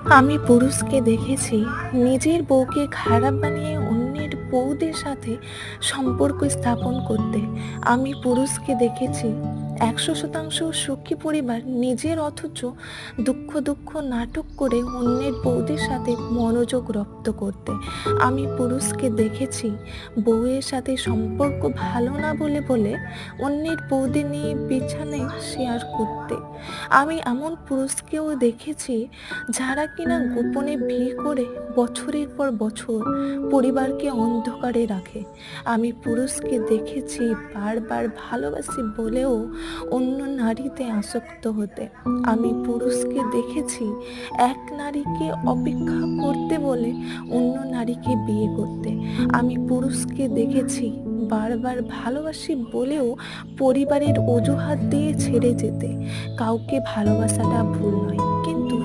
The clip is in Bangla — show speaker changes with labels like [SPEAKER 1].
[SPEAKER 1] আমি পুরুষকে দেখেছি নিজের বউকে খারাপ বানিয়ে অন্যের বউদের সাথে সম্পর্ক স্থাপন করতে। আমি পুরুষকে দেখেছি 100% সুখী পরিবার নিজের, অথচ দুঃখ দুঃখ নাটক করে অন্যের বউদের সাথে মনোযোগ রপ্ত করতে। আমি পুরুষকে দেখেছি বউয়ের সাথে সম্পর্ক ভালো না বলে বলে অন্যের বউদের নিয়ে বিছানায় শেয়ার করতে। আমি এমন পুরুষকেও দেখেছি যারা কিনা গোপনে বিয়ে করে বছরের পর বছর পরিবারকে অন্ধকারে রাখে। আমি পুরুষকে দেখেছি বারবার ভালোবাসি বলেও অন্য নারীতে আসক্ত হতে। আমি পুরুষকে দেখেছি এক নারীকে অপেক্ষা করতে বলে অন্য নারীকে বিয়ে করতে। আমি পুরুষকে দেখেছি বারবার ভালোবাসি বলেও পরিবারের অজুহাত দিয়ে ছেড়ে যেতে। কাউকে ভালোবাসাটা ভুল নয়, কিন্তু